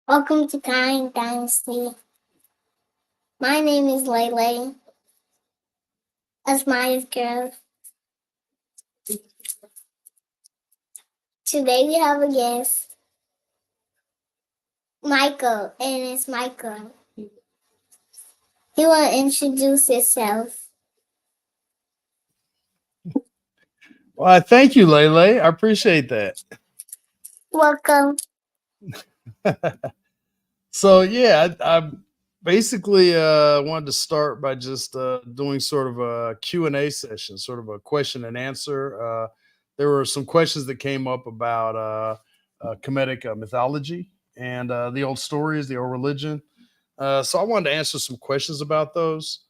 Welcome to Dynasty. My name is Lele. That's Maya's girl. Today we have a guest, Michael, and it's Michael. He will introduce himself. Well, thank you, Lele. I appreciate that. Welcome. So yeah, I basically wanted to start by just doing sort of a Q&A session, sort of a question and answer. There were some questions that came up about Kemetic mythology and the old stories, the old religion. So I wanted to answer some questions about those.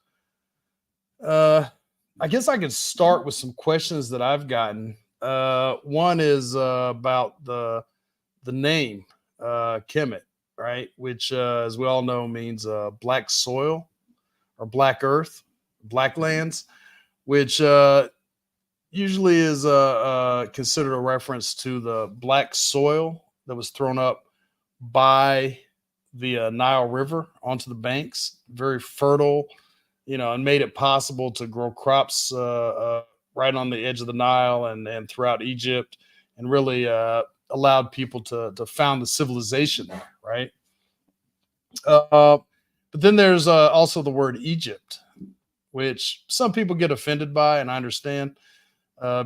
Uh, I guess I could start with some questions that I've gotten. One is about the name Kemet, right? Which, as we all know, means black soil or black earth, black lands, which usually is considered a reference to the black soil that was thrown up by the Nile River onto the banks. Very fertile, and made it possible to grow crops right on the edge of the Nile and throughout Egypt, and really allowed people to found the civilization there, right? Uh, but then there's also the word Egypt, which some people get offended by, and I understand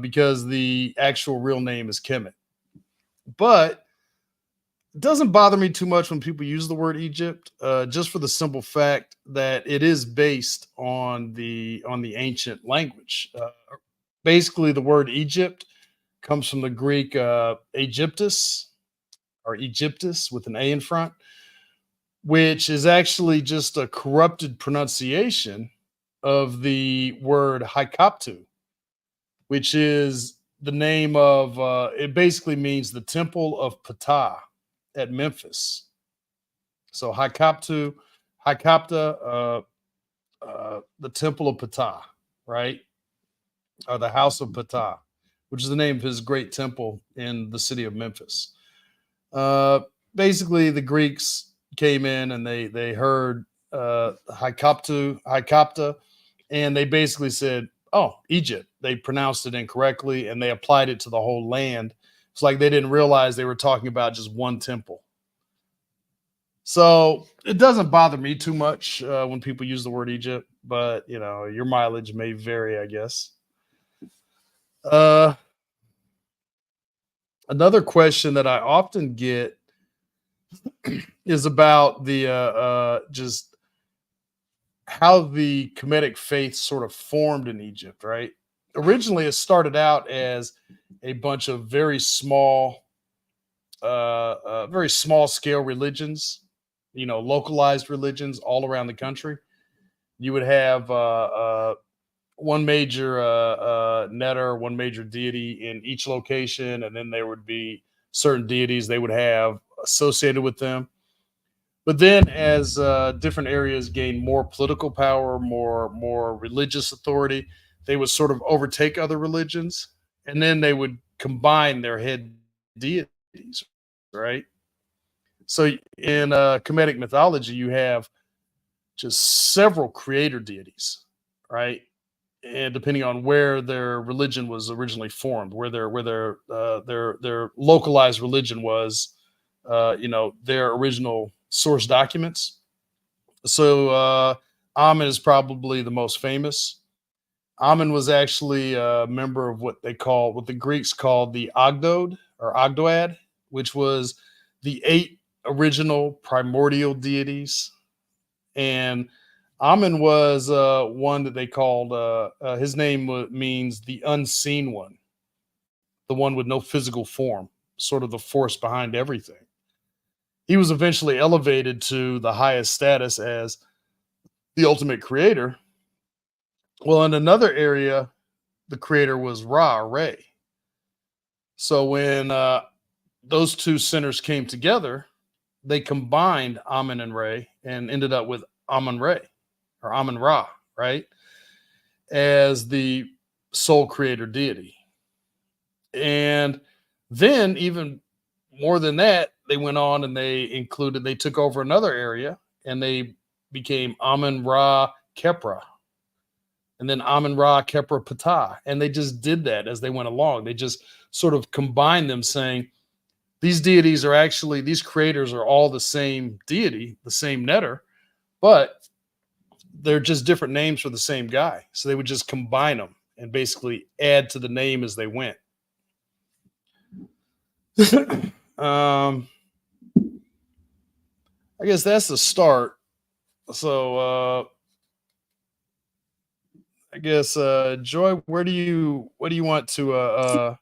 because the actual real name is Kemet. But it doesn't bother me too much when people use the word Egypt, just for the simple fact that it is based on the ancient language. Basically, the word Egypt comes from the Greek Aegyptus or Egyptus with an A in front, which is actually just a corrupted pronunciation of the word Haikaptu, which is the name of it basically means the temple of Ptah at Memphis. So Haikaptu, Haikapta, the temple of Ptah, right? Or the house of Ptah, which is the name of his great temple in the city of Memphis. Uh, Basically, the Greeks came in and they heard Haikapta, and they basically said, "Oh, Egypt." They pronounced it incorrectly, and they applied it to the whole land. It's like they didn't realize they were talking about just one temple. So it doesn't bother me too much when people use the word Egypt, but your mileage may vary, I guess. Uh, Another question that I often get is about the just how the Kemetic faith sort of formed in Egypt, right? Originally, it started out as a bunch of very small scale religions, localized religions all around the country. You would have one major netter, one major deity in each location, and then there would be certain deities they would have associated with them. But then, as different areas gained more political power, more religious authority, they would sort of overtake other religions, and then they would combine their head deities, right? So in Kemetic mythology, you have just several creator deities, right? And depending on where their religion was originally formed, where their localized religion was, their original source documents. So Amen is probably the most famous. Amen was actually a member of what the Greeks called the Ogdod or Ogdoad, which was the 8 original primordial deities. And Amen was one that they called, his name means the unseen one, the one with no physical form, sort of the force behind everything. He was eventually elevated to the highest status as the ultimate creator. Well, in another area, the creator was Ra, or Re. So when those two centers came together, they combined Amen and Re and ended up with Amun Re or Amun Ra, right? As the sole creator deity. And then, even more than that, they went on and they took over another area and they became Amun Ra Kepra, and then Amun Ra Kepra Ptah. And they just did that as they went along. They just sort of combined them, saying these deities are actually, these creators are all the same deity, the same netter, but they're just different names for the same guy. So they would just combine them and basically add to the name as they went. I guess that's the start. So I guess Joy, what do you want to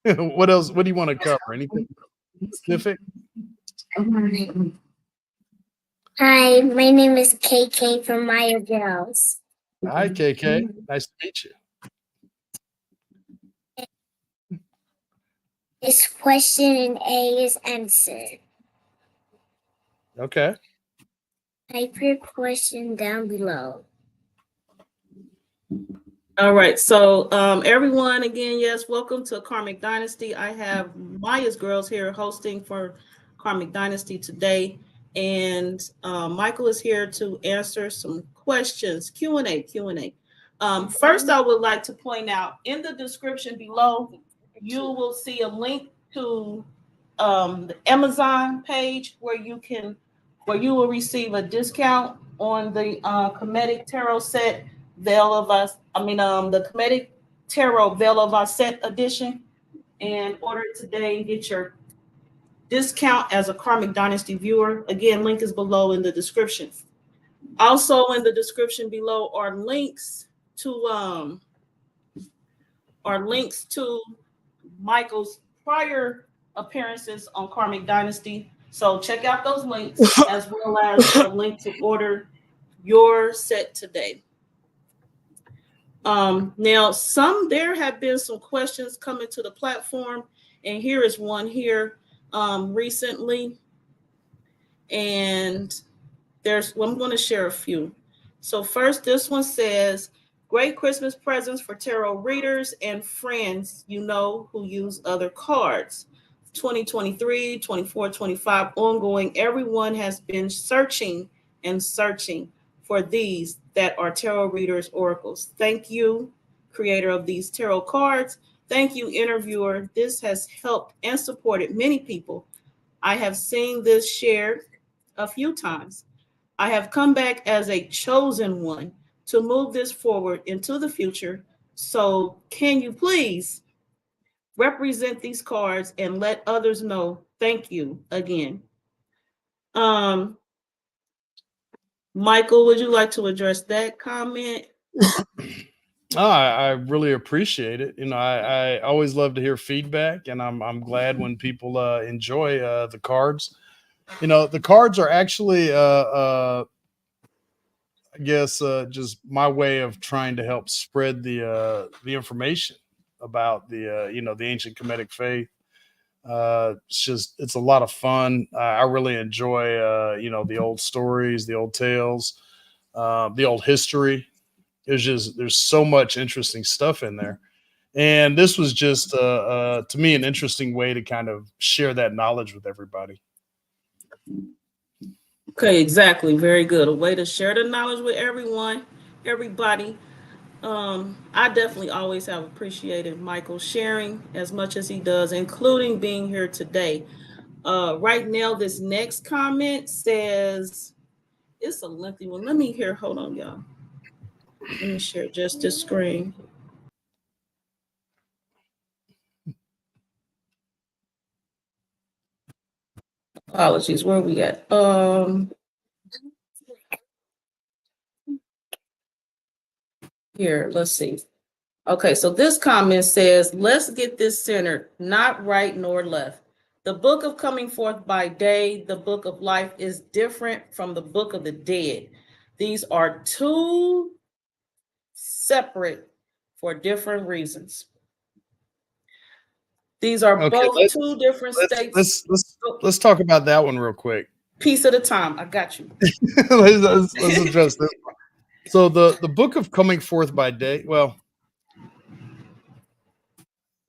what else, what do you want to cover? Anything specific? Hi, my name is KK from Maya Girls. Hi, KK. Nice to meet you. This question A is answered. Okay. Type your question down below. All right, so everyone, again, yes, welcome to Karmic Dynasty. I have Maya's Girls here hosting for Karmic Dynasty today, and Michael is here to answer some questions, Q&A. First, I would like to point out in the description below, you will see a link to the Amazon page where you will receive a discount on the Kemetic Tarot set. The Kemetic Tarot Veil of Aset edition, and order it today and get your discount as a Karmic Dynasty viewer. Again, link is below in the description. Also in the description below are links to Michael's prior appearances on Karmic Dynasty. So check out those links as well as a link to order your set today. Now, there have been some questions coming to the platform, and here is one here recently. And I'm going to share a few. So first, this one says, great Christmas presents for tarot readers and friends who use other cards. 2023, 24, 25 ongoing. Everyone has been searching for these that are tarot readers, oracles. Thank you, creator of these tarot cards. Thank you, interviewer. This has helped and supported many people. I have seen this shared a few times. I have come back as a chosen one to move this forward into the future. So can you please represent these cards and let others know? Thank you again. Michael, would you like to address that comment? I really appreciate it. I always love to hear feedback, and I'm glad when people enjoy the cards. The cards are actually I guess just my way of trying to help spread the information about the the ancient Kemetic faith. It's a lot of fun. I really enjoy the old stories, the old tales, the old history. There's so much interesting stuff in there, and this was just to me an interesting way to kind of share that knowledge with everybody. Okay, exactly. Very good. A way to share the knowledge with everybody. I definitely always have appreciated Michael sharing as much as he does, including being here today. Right now, this next comment says, it's a lengthy one. Let me hear. Hold on, y'all. Let me share just this screen. Apologies. Where are we at? Here, let's see. Okay, so this comment says, let's get this centered, not right nor left. The book of coming forth by day, the book of life, is different from the book of the dead. These are two separate for different reasons. These are both two different states. Let's talk about that one real quick. Piece at a time. I got you. let's address this one. So the book of coming forth by day, well,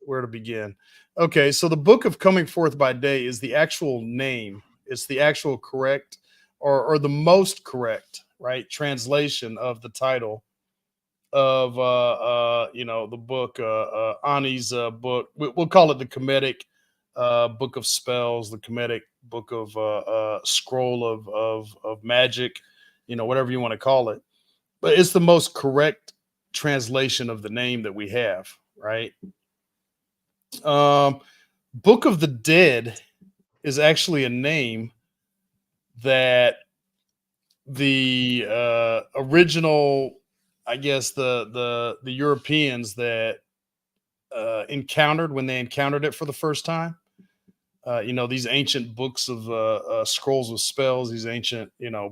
where to begin? Okay, so the Book of Coming Forth by Day is the actual name. It's the actual correct or the most correct, right, translation of the title of the book, Ani's book. We'll call it the Kemetic Book of Spells, the Kemetic Book of Scroll of Magic, whatever you want to call it. But it's the most correct translation of the name that we have, right? Book of the Dead is actually a name that the original, I guess the Europeans that encountered when they encountered it for the first time. These ancient books of scrolls of spells, these ancient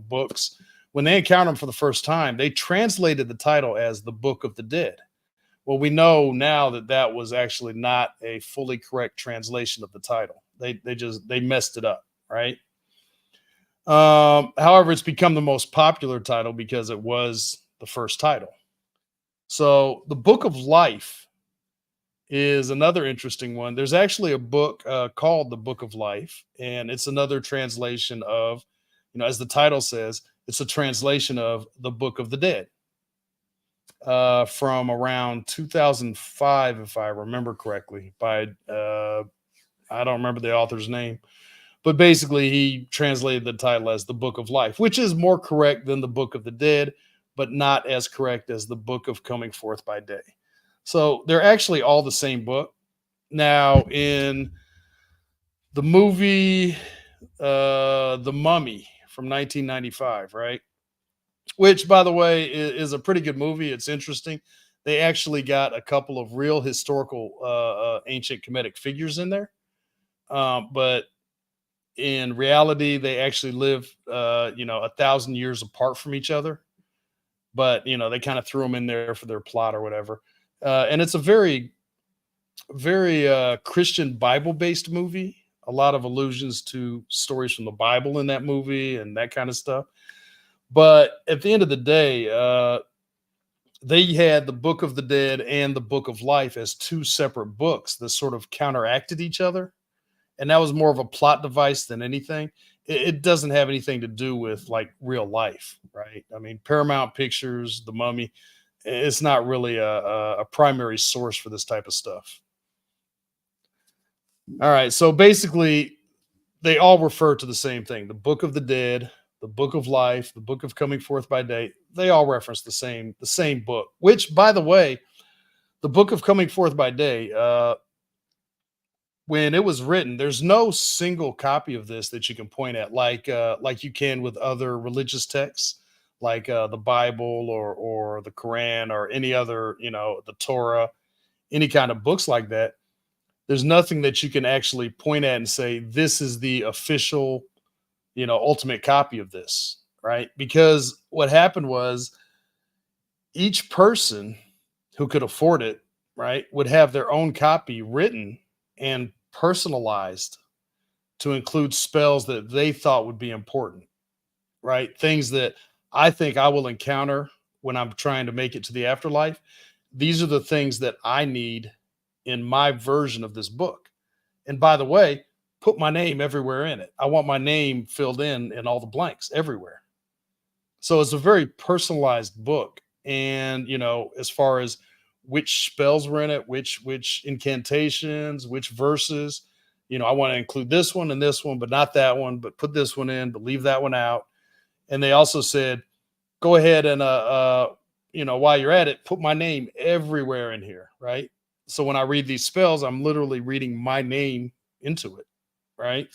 books. When they encountered them for the first time, they translated the title as the Book of the Dead. Well, we know now that that was actually not a fully correct translation of the title. They messed it up, right? However, it's become the most popular title because it was the first title. So the Book of Life is another interesting one. There's actually a book called the Book of Life, and it's another translation of, as the title says, it's a translation of the Book of the Dead from around 2005, if I remember correctly, by I don't remember the author's name. But basically, he translated the title as the Book of Life, which is more correct than the Book of the Dead, but not as correct as the Book of Coming Forth by Day. So they're actually all the same book. Now, in the movie The Mummy from 1995, right? Which, by the way, is a pretty good movie. It's interesting. They actually got a couple of real historical ancient Kemetic figures in there. But in reality, they actually live, 1,000 years apart from each other. But, they kind of threw them in there for their plot or whatever. And it's a very, very Christian Bible-based movie. A lot of allusions to stories from the Bible in that movie and that kind of stuff. But at the end of the day, they had the Book of the Dead and the Book of Life as two separate books that sort of counteracted each other. And that was more of a plot device than anything. It doesn't have anything to do with like real life, right? I mean, Paramount Pictures, The Mummy, it's not really a primary source for this type of stuff. All right. So basically, they all refer to the same thing: the Book of the Dead, the Book of Life, the Book of Coming Forth by Day. They all reference the same book, which, by the way, the Book of Coming Forth by Day, when it was written, there's no single copy of this that you can point at like you can with other religious texts, like the Bible or the Quran or any other, the Torah, any kind of books like that. There's nothing that you can actually point at and say, this is the official, ultimate copy of this, right? Because what happened was each person who could afford it, right, would have their own copy written and personalized to include spells that they thought would be important, right? Things that I think I will encounter when I'm trying to make it to the afterlife. These are the things that I need in my version of this book. And by the way, put my name everywhere in it. I want my name filled in all the blanks everywhere. So it's a very personalized book. And, as far as which spells were in it, which incantations, which verses, I want to include this one and this one, but not that one, but put this one in, but leave that one out. And they also said, go ahead and, while you're at it, put my name everywhere in here, right? So when I read these spells, I'm literally reading my name into it, right?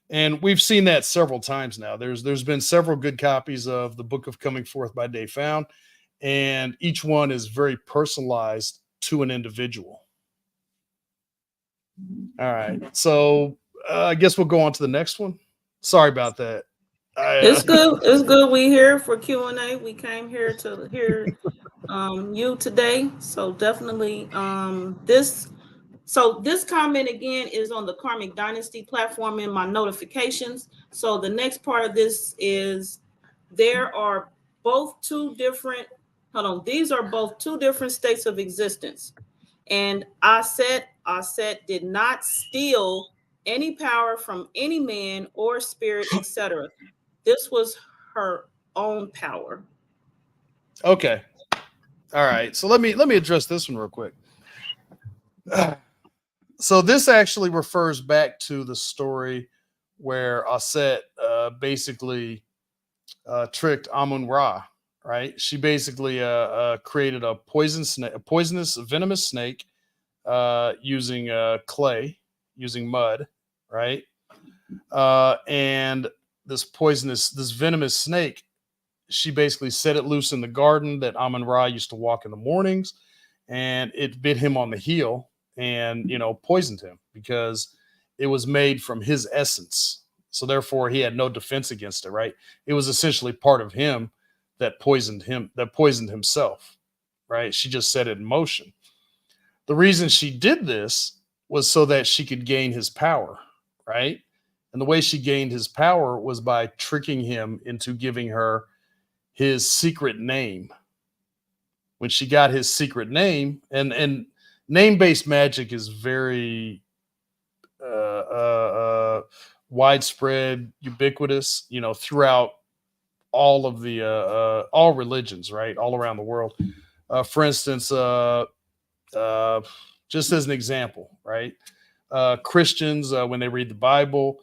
And we've seen that several times now. There's been several good copies of the Book of Coming Forth by Day found, and each one is very personalized to an individual. All right, so I guess we'll go on to the next one. Sorry about that. It's good. It's good. We here for Q&A. We came here to hear you today. So definitely this comment again is on the Karmic Dynasty platform in my notifications. So the next part of this is there are both two different, these are both two different states of existence. And Aset did not steal any power from any man or spirit, etc. This was her own power. Okay. All right. So let me address this one real quick. So this actually refers back to the story where Aset basically tricked Amun-Ra, right? She basically created a poisonous, venomous snake using clay, using mud, right? And this venomous snake, she basically set it loose in the garden that Amun-Ra used to walk in the mornings, and it bit him on the heel and, poisoned him because it was made from his essence. So therefore he had no defense against it, right? It was essentially part of him that poisoned himself, right? She just set it in motion. The reason she did this was so that she could gain his power, right? And the way she gained his power was by tricking him into giving her his secret name. When she got his secret name, and name-based magic is very widespread, ubiquitous, throughout all of the all religions, right, all around the world. For instance, just as an example, right, Christians, when they read the Bible,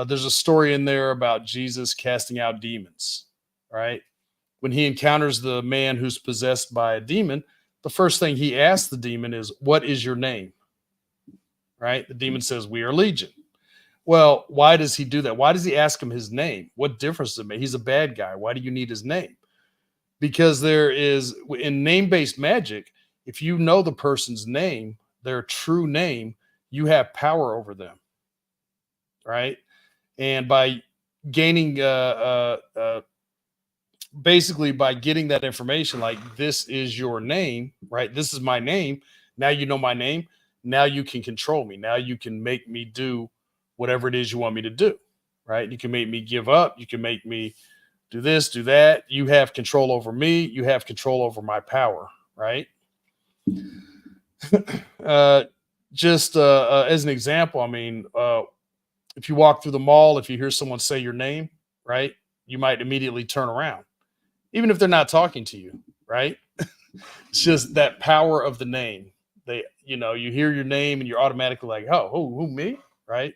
there's a story in there about Jesus casting out demons, right? When he encounters the man who's possessed by a demon, the first thing he asks the demon is, "What is your name?" Right? The demon says, "We are Legion." Well, why does he do that? Why does he ask him his name? What difference does it make? He's a bad guy. Why do you need his name? Because there is, in name-based magic, if you know the person's name, their true name, you have power over them, right? And by gaining basically by getting that information, like, this is your name, right? This is my name. Now you know my name. Now you can control me. Now you can make me do whatever it is you want me to do, right? You can make me give up. You can make me do this, do that. You have control over me. You have control over my power, right? Just as an example, I mean, if you walk through the mall, if you hear someone say your name, right, you might immediately turn around, even if they're not talking to you, right? It's just that power of the name. You hear your name and you're automatically like, "Oh, who me?" Right?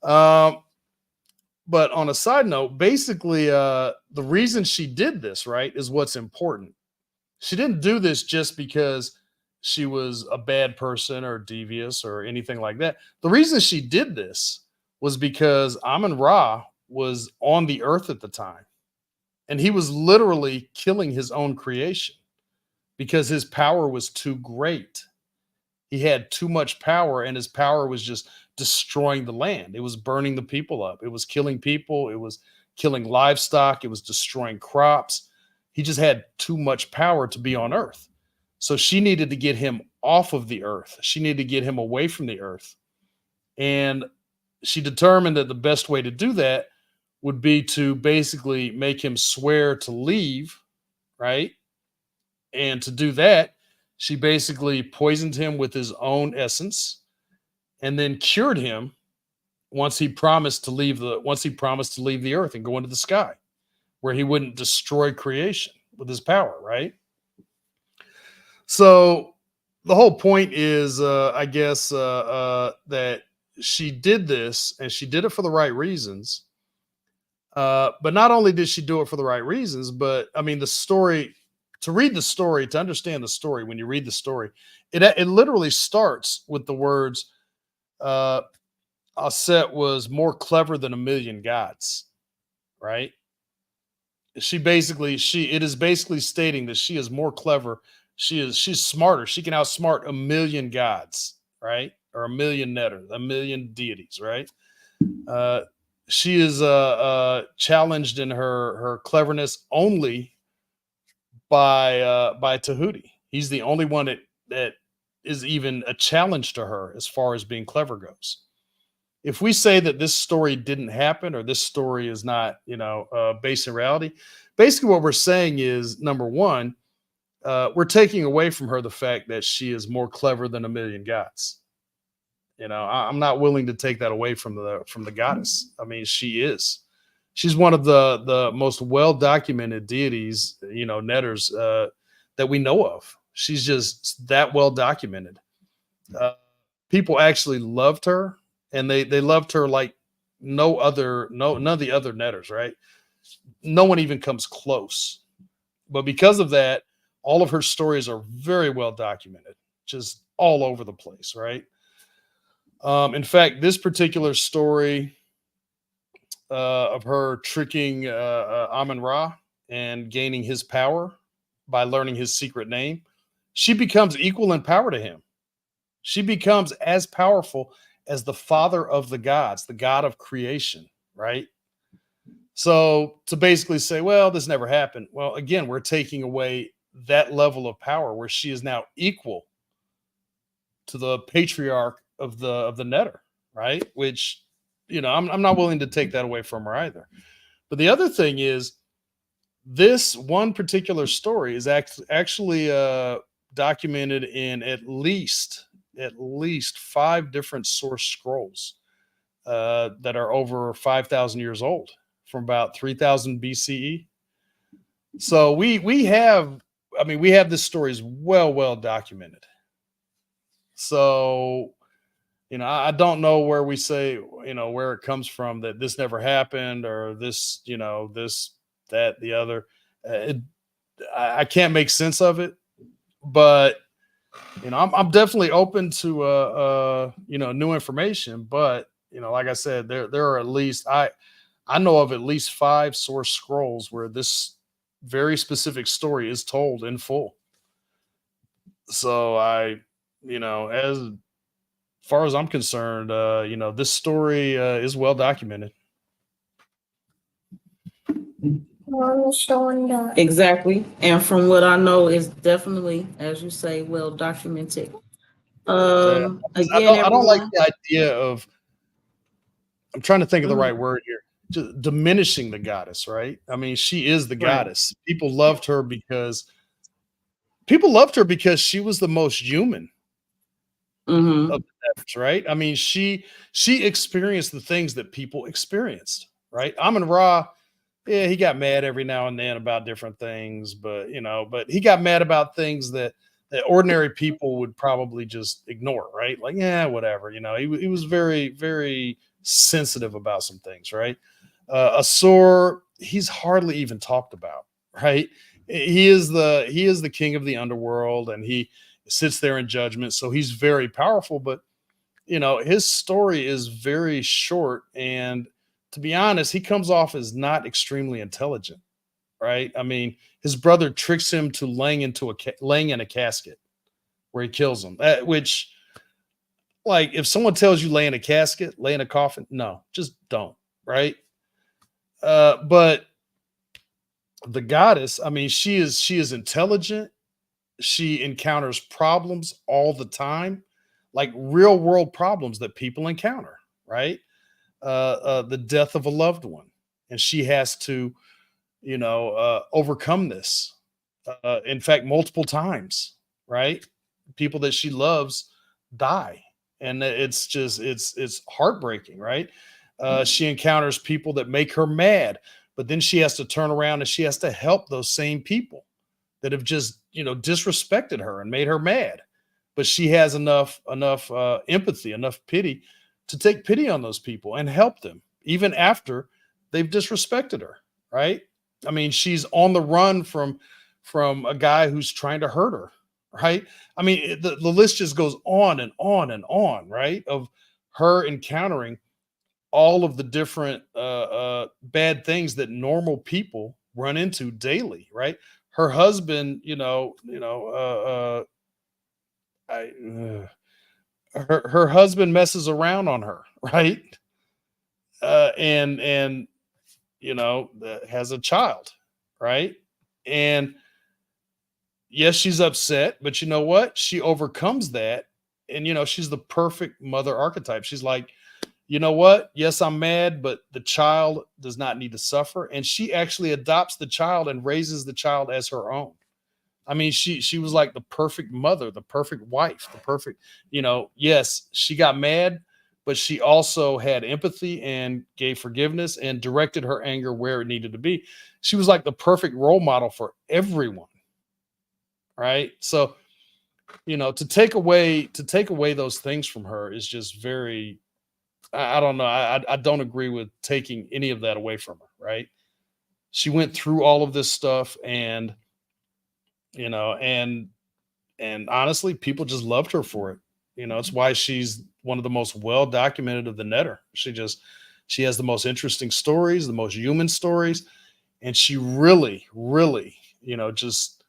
But on a side note, basically, the reason she did this, right, is what's important. She didn't do this just because she was a bad person or devious or anything like that. The reason she did this was because Amun-Ra was on the earth at the time, and he was literally killing his own creation because his power was too great. He had too much power, and his power was just destroying the land. It was burning the people up. It was killing people. It was killing livestock. It was destroying crops. He just had too much power to be on earth. So she needed to get him off of the earth. She needed to get him away from the earth. And she determined that the best way to do that would be to basically make him swear to leave, right? And to do that, she basically poisoned him with his own essence and then cured him once he promised to leave the earth and go into the sky, where he wouldn't destroy creation with his power, right? So the whole point is, I guess, that she did this, and she did it for the right reasons. But not only did she do it for the right reasons, but I mean, the story, to read the story, to understand the story, when you read the story, it literally starts with the words, Aset was more clever than a million gods, right? It is basically stating that she is more clever. She's smarter. She can outsmart a million gods, right? Or a million netters, a million deities, right? She is challenged in her cleverness only by Tahuti. He's the only one that is even a challenge to her as far as being clever goes. If we say that this story didn't happen, or this story is not, based in reality, basically what we're saying is, number one, we're taking away from her the fact that she is more clever than a million gods. You know, I'm not willing to take that away from the goddess. I mean, she is. She's one of the most well documented deities, you know, netters that we know of. She's just that well documented. People actually loved her, and they loved her like none of the other netters, right? No one even comes close. But because of that, all of her stories are very well documented, just all over the place, right? In fact, this particular story of her tricking Amun-Ra and gaining his power by learning his secret name, she becomes equal in power to him. She becomes as powerful as the father of the gods, the god of creation, right? So to basically say, well, this never happened. Well, again, we're taking away that level of power where she is now equal to the patriarch of the netter, right? Which, you know, I'm not willing to take that away from her either. But the other thing is, this one particular story is actually documented in at least 5 different source scrolls that are over 5,000 years old, from about 3000 BCE. So we have this story is well documented. So, you know, I don't know where we say, you know, where it comes from that this never happened, or this, you know, this, that, the other. I can't make sense of it, but, you know, I'm definitely open to, you know, new information. But, you know, like I said, there are at least, I know of at least 5 source scrolls where this very specific story is told in full. So you know, as far as I'm concerned, you know, this story is well documented. Exactly. And from what I know, it's definitely, as you say, well documented. Again, I don't like the idea of, I'm trying to think of the right word here, just diminishing the goddess, right? I mean, she is the goddess. People loved her because she was the most human of the netters, right? I mean, she experienced the things that people experienced, right? Amun-Ra, yeah, he got mad every now and then about different things, but, you know, but he got mad about things that ordinary people would probably just ignore, right? Like, yeah, whatever, you know. He was very, very sensitive about some things, right? Asur, he's hardly even talked about, right? He is the king of the underworld, and he sits there in judgment, so he's very powerful. But, you know, his story is very short, and to be honest, he comes off as not extremely intelligent, right? I mean, his brother tricks him to laying in a casket where he kills him. Which, like, if someone tells you lay in a casket, lay in a coffin, no, just don't, right? But the goddess, I mean, she is intelligent. She encounters problems all the time, like real world problems that people encounter, right? The death of a loved one, and she has to, you know, overcome this. In fact, multiple times, right? People that she loves die, and it's just it's heartbreaking, right? She encounters people that make her mad, but then she has to turn around and she has to help those same people that have just, you know, disrespected her and made her mad. But she has enough empathy, enough pity to take pity on those people and help them even after they've disrespected her, right? I mean, she's on the run from a guy who's trying to hurt her, right? I mean, the list just goes on and on and on, right? Of her encountering all of the different bad things that normal people run into daily, right? Her husband, her husband messes around on her, right? And you know, has a child, right? And yes, she's upset, but you know what? She overcomes that. And, you know, she's the perfect mother archetype. She's like, you know what? Yes, I'm mad, but the child does not need to suffer. And she actually adopts the child and raises the child as her own. I mean, she was like the perfect mother, the perfect wife, the perfect, yes, she got mad, but she also had empathy and gave forgiveness and directed her anger where it needed to be. She was like the perfect role model for everyone, right? So, to take away those things from her is just very, I don't know. I don't agree with taking any of that away from her, right? She went through all of this stuff, and you know, and honestly, people just loved her for it. It's why she's one of the most well documented of the netter. She has the most interesting stories, the most human stories, and she really, really, just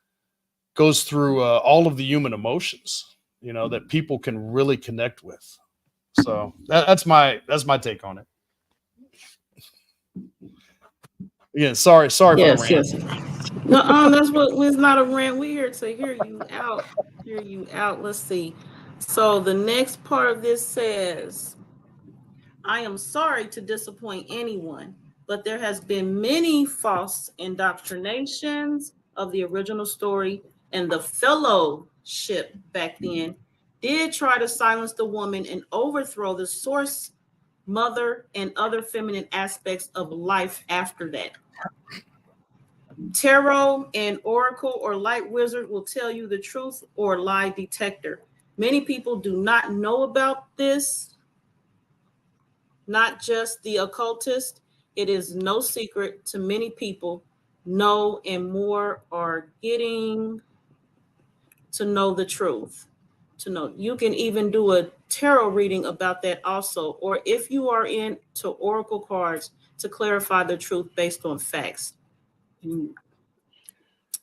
goes through all of the human emotions, that people can really connect with. So that's my take on it. Yeah, sorry for the Yes, rant. yes. No, that's what it's not a rant. We're here to hear you out. Hear you out. Let's see. So the next part of this says, I am sorry to disappoint anyone, but there has been many false indoctrinations of the original story, and the fellowship back then did try to silence the woman and overthrow the source mother and other feminine aspects of life after that. Tarot and oracle or light wizard will tell you the truth or lie detector. Many people do not know about this, not just the occultist. It is no secret to many people. Know and more are getting to know the truth. To know, you can even do a tarot reading about that also, or if you are into oracle cards, to clarify the truth based on facts.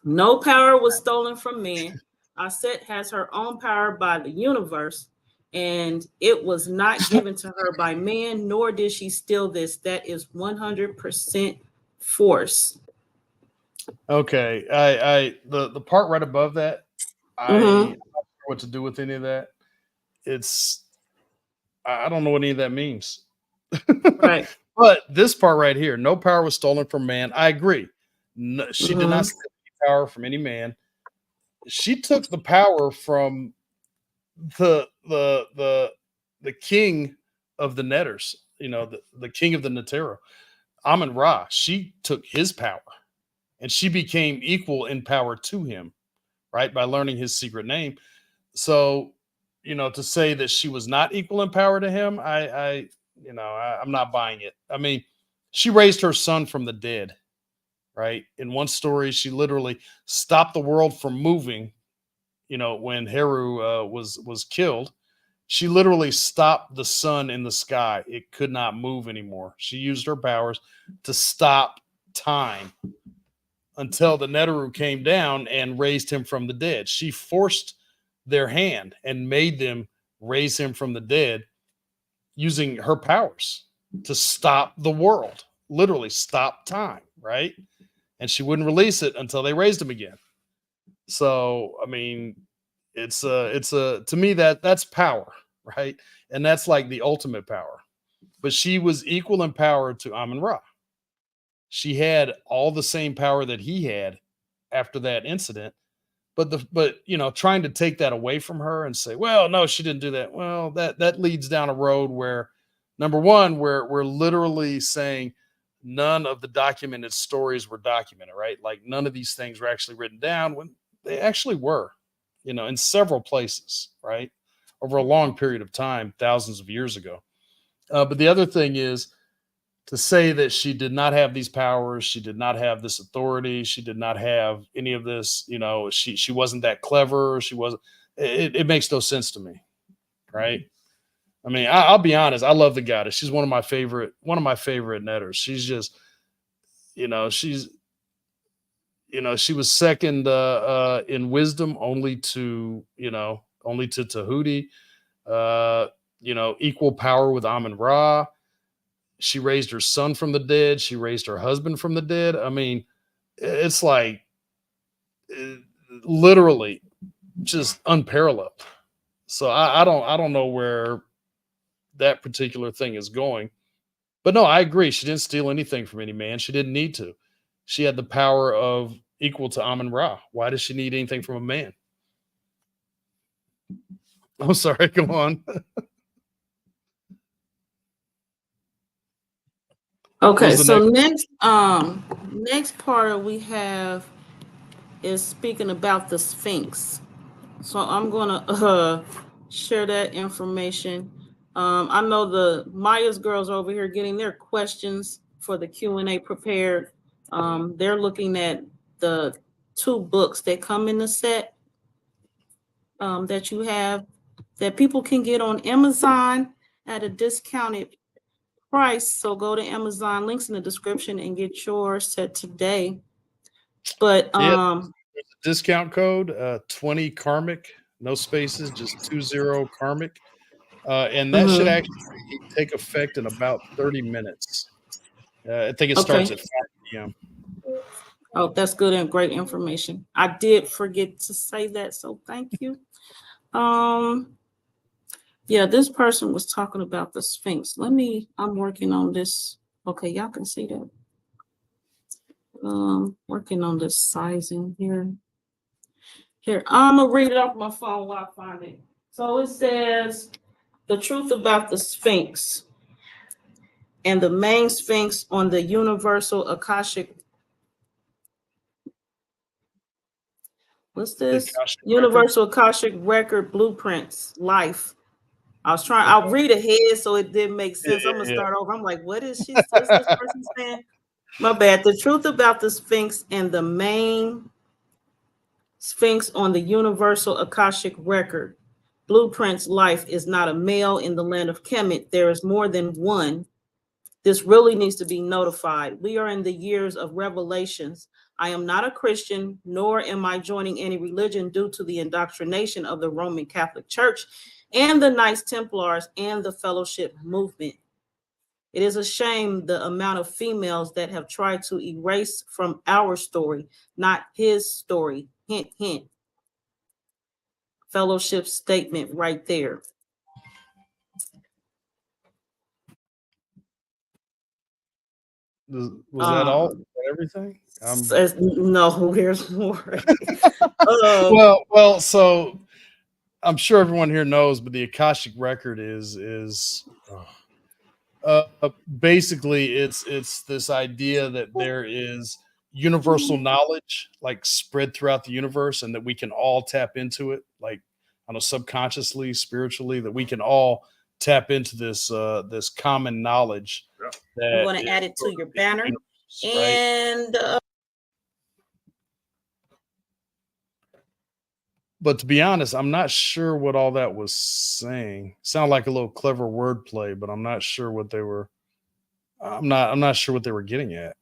No power was stolen from man. Aset has her own power by the universe, and it was not given to her by man, nor did she steal this. That is 100% force. Okay, the part right above that, I'm not sure what to do with any of that. It's I don't know what any of that means. Right. But this part right here, no power was stolen from man. I agree. No, she did not steal any power from any man. She took the power from the the the the king of the netters, the king of the Netero, Amun Ra. She took his power, and she became equal in power to him, right? By learning his secret name. So, to say that she was not equal in power to him, I'm not buying it. I mean, she raised her son from the dead, right? In one story, she literally stopped the world from moving. When Heru was killed, she literally stopped the sun in the sky. It could not move anymore. She used her powers to stop time until the Neteru came down and raised him from the dead. She forced their hand and made them raise him from the dead using her powers to stop the world, literally stop time, right? And she wouldn't release it until they raised him again. So, I mean, it's to me that's power, right? And that's like the ultimate power. But she was equal in power to Amun Ra. She had all the same power that he had after that incident. But trying to take that away from her and say, well, no, she didn't do that. Well, that leads down a road where, number one, we're literally saying none of the documented stories were documented, right? Like none of these things were actually written down when they actually were, in several places, right? Over a long period of time, thousands of years ago. But the other thing is to say that she did not have these powers, she did not have this authority, she did not have any of this, she wasn't that clever, she wasn't. It makes no sense to me, right? I mean, I'll be honest, I love the goddess. She's one of my favorite netters. She's just, she's, she was second in wisdom only to Tahuti, equal power with Amun Ra. She raised her son from the dead. She raised her husband from the dead. I mean, it's like literally just unparalleled. So I don't know where that particular thing is going. But no, I agree. She didn't steal anything from any man. She didn't need to. She had the power of equal to Amun Ra. Why does she need anything from a man? I'm sorry, come on. Okay, The so next part we have is speaking about the Sphinx. So I'm gonna share that information. I know the Maya's girls over here getting their questions for the Q&A prepared. They're looking at the 2 books that come in the set that you have that people can get on Amazon at a discounted price. So go to Amazon, links in the description, and get your set today. But discount code 20 Karmic, no spaces, just 20 Karmic. And that should actually take effect in about 30 minutes. I think it starts at 5 p.m. Oh, that's good and great information. I did forget to say that, so thank you. Yeah, this person was talking about the Sphinx. I'm working on this. Okay, y'all can see that. Working on this sizing here. Here, I'm gonna read it off my phone while I find it. So it says the truth about the Sphinx and the main Sphinx on the Universal Akashic. What's this? Universal Akashic Record Blueprints Life. I'll read ahead so it didn't make sense. I'm gonna start over. I'm like, what's this person saying? My bad. The truth about the Sphinx and the main Sphinx on the Universal Akashic Record Blueprints Life is not a male in the land of Kemet. There is more than one. This really needs to be notified. We are in the years of revelations. I am not a Christian, nor am I joining any religion due to the indoctrination of the Roman Catholic Church and the Knights Templars and the Fellowship movement. It is a shame the amount of females that have tried to erase from our story, not his story. Hint, hint. Fellowship statement right there. Was that all? Everything? No, there's more. So I'm sure everyone here knows, but the Akashic record is basically it's this idea that there is universal knowledge like spread throughout the universe, and that we can all tap into it, like I don't know, subconsciously, spiritually, that we can all tap into this this common knowledge. I'm going to add it to your banner. And but to be honest, I'm not sure what all that was saying. Sound like a little clever wordplay, but I'm not sure what they were. I'm not sure what they were getting at.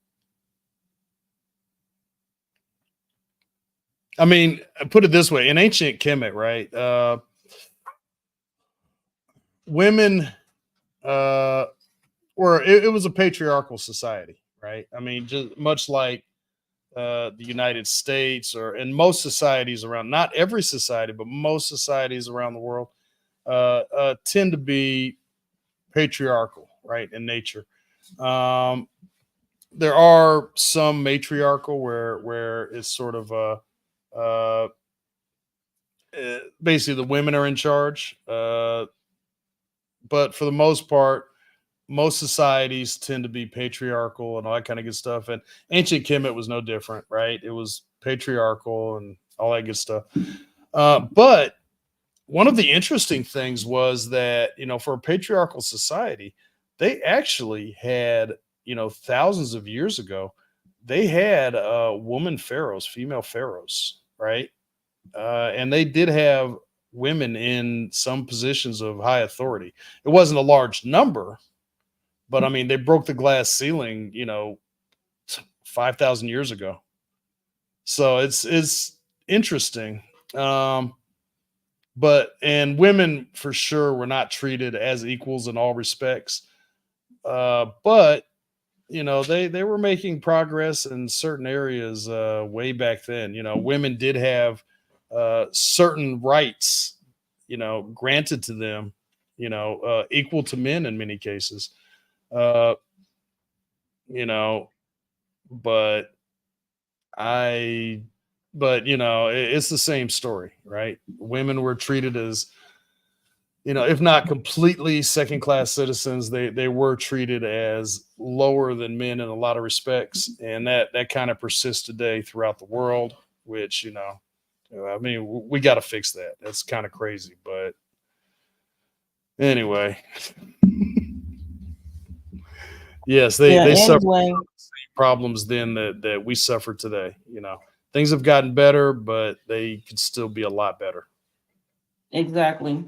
I mean, put it this way: in ancient Kemet, right, women it was a patriarchal society, right? I mean, just much like the United States, or in most societies around, not every society, but most societies around the world tend to be patriarchal, right, in nature. There are some matriarchal where it's sort of basically the women are in charge, but for the most part, most societies tend to be patriarchal and all that kind of good stuff. And ancient Kemet was no different, right? It was patriarchal and all that good stuff. But one of the interesting things was that, for a patriarchal society, they actually had, thousands of years ago, they had woman pharaohs, female pharaohs, right? And they did have women in some positions of high authority. It wasn't a large number, but I mean, they broke the glass ceiling, 5,000 years ago. So it's interesting. And women for sure were not treated as equals in all respects. But they were making progress in certain areas way back then. Women did have certain rights, granted to them, equal to men in many cases. But But it's the same story, right? Women were treated as, if not completely second class citizens, they were treated as lower than men in a lot of respects. And that kind of persists today throughout the world, which, I mean, we got to fix that. That's kind of crazy. But anyway, yes, they suffer Anyway, the same problems then that we suffer today. Things have gotten better, but they could still be a lot better. exactly.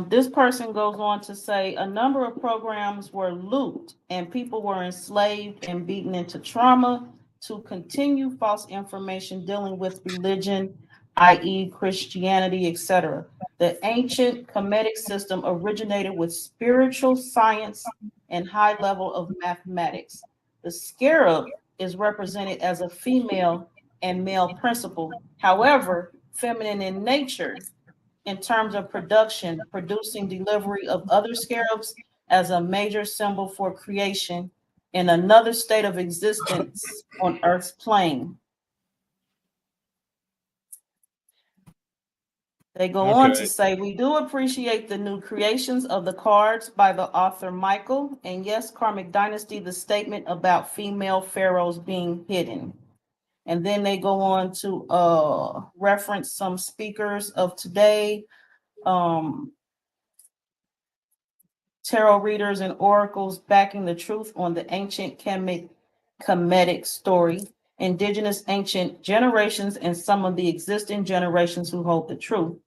This person goes on to say a number of programs were looped and people were enslaved and beaten into trauma to continue false information dealing with religion, i.e., Christianity, etc. The ancient Kemetic system originated with spiritual science and high level of mathematics. The scarab is represented as a female and male principle, however, feminine in nature in terms of producing delivery of other scarabs as a major symbol for creation in another state of existence on Earth's plane. They go on to say, we do appreciate the new creations of the cards by the author Michael. And yes, Karmic Dynasty, the statement about female pharaohs being hidden. And then they go on to reference some speakers of today. Tarot readers and oracles backing the truth on the ancient Kemetic story, indigenous ancient generations, and some of the existing generations who hold the truth.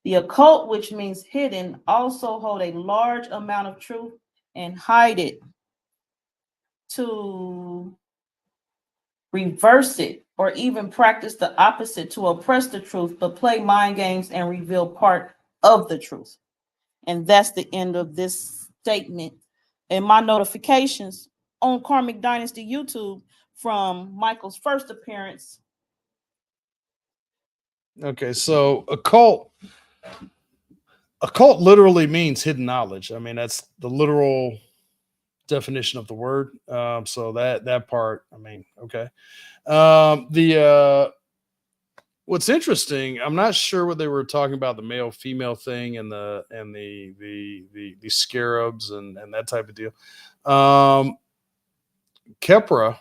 The occult, which means hidden, also hold a large amount of truth and hide it to reverse it or even practice the opposite to oppress the truth, but play mind games and reveal part of the truth. And that's the end of this statement and my notifications on Karmic Dynasty YouTube from Michael's first appearance. Okay, so occult literally means hidden knowledge. I mean, that's the literal definition of the word. So that part, I mean, okay. What's interesting, I'm not sure what they were talking about, the male female thing and the scarabs and that type of deal. Kepra,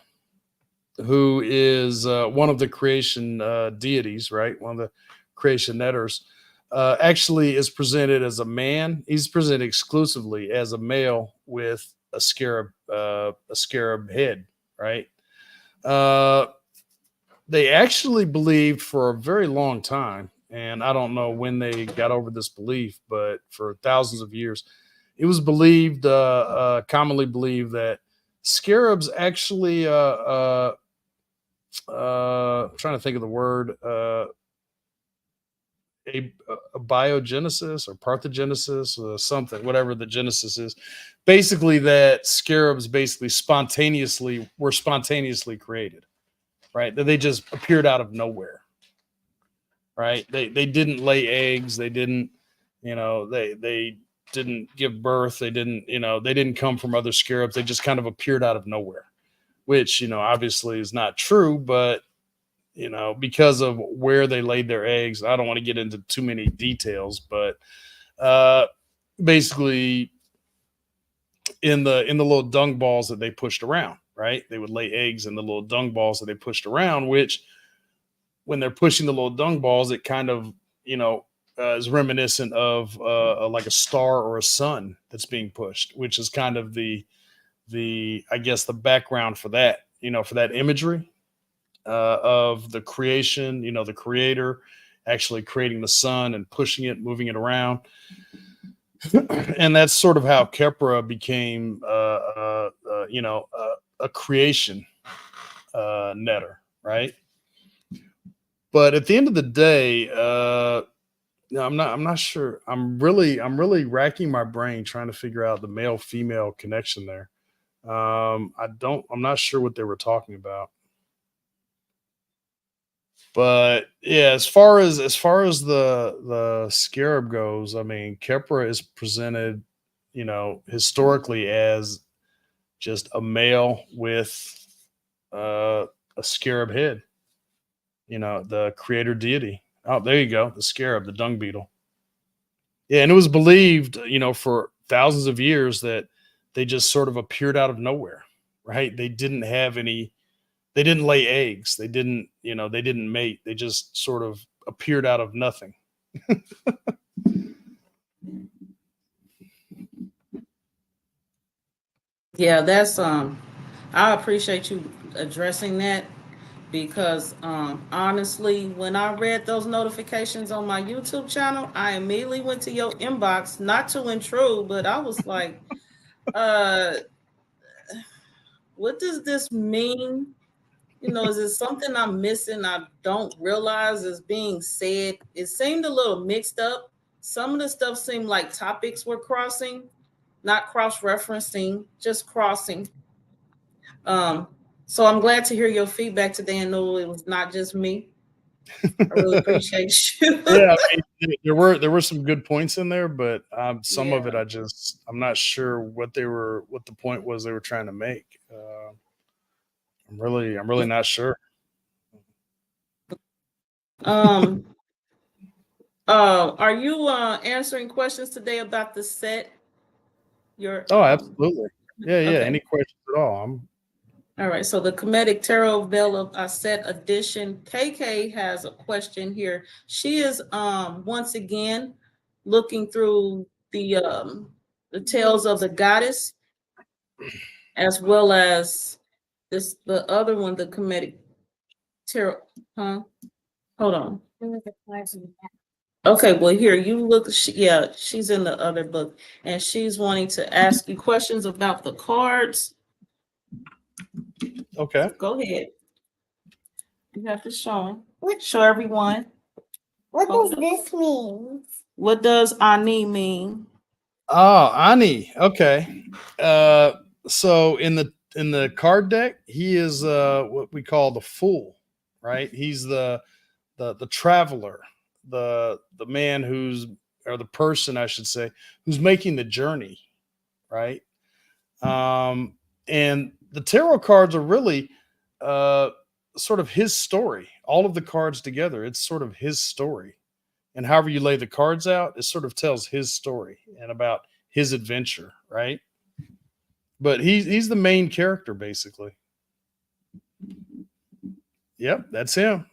who is one of the creation deities, right? One of the creation netters, actually is presented as a man. He's presented exclusively as a male with a scarab head, right? They actually believed for a very long time, and I don't know when they got over this belief, but for thousands of years, it was believed, commonly believed, that scarabs actually, trying to think of the word, a biogenesis or parthenogenesis or something, whatever the genesis is, basically that scarabs basically were spontaneously created. Right, that they just appeared out of nowhere. Right, they didn't lay eggs, they didn't, they didn't give birth, they didn't come from other scarabs. They just kind of appeared out of nowhere, which obviously is not true, but because of where they laid their eggs. I don't want to get into too many details, but basically in the little dung balls that they pushed around, right? They would lay eggs in the little dung balls that they pushed around, which when they're pushing the little dung balls, it kind of, is reminiscent of like a star or a sun that's being pushed, which is kind of the I guess the background for that, for that imagery of the creation, the creator actually creating the sun and pushing it, moving it around. And that's sort of how Kepra became, a creation netter, right? But at the end of the day, I'm not sure. I'm really racking my brain trying to figure out the male female connection there. I'm not sure what they were talking about. But yeah, as far as the scarab goes, I mean, Kepra is presented, historically as just a male with a scarab head. You know, the creator deity. Oh, there you go, the scarab, the dung beetle. Yeah, and it was believed, you know, for thousands of years that they just sort of appeared out of nowhere, right? They didn't have any, they didn't lay eggs, they didn't, you know, they didn't mate, they just sort of appeared out of nothing. Yeah, that's I appreciate you addressing that because honestly, when I read those notifications on my YouTube channel, I immediately went to your inbox, not to intrude, but I was like, uh, what does this mean? You know, is it something I'm missing? I don't realize is being said. It seemed a little mixed up. Some of the stuff seemed like topics were crossing, not cross-referencing, just crossing. So I'm glad to hear your feedback today and know it was not just me. I really appreciate you. Yeah, I mean, there were some good points in there, but some of it Yeah. I'm not sure what the point was they were trying to make. I'm really not sure. Are you answering questions today about the set? Your Oh, absolutely. Yeah. okay. Any questions at all? All right, so the Kemetic Tarot Veil of Aset edition. KK has a question here. She is once again looking through the tales of the goddess, as well as the other one, the Kemetic Tarot. Huh? Hold on. Okay, well here you look. Yeah, she's in the other book, and she's wanting to ask you questions about the cards. Okay. Go ahead. You have to show them. Show everyone. What does this mean? What does Ani mean? Oh, Ani. Okay. So in the card deck, he is what we call the fool, right? He's the traveler, the man who's, or the person I should say, who's making the journey, right? And the tarot cards are really sort of his story. All of the cards together, it's sort of his story. And however you lay the cards out, it sort of tells his story and about his adventure, right? But he's the main character, basically. Yep, that's him.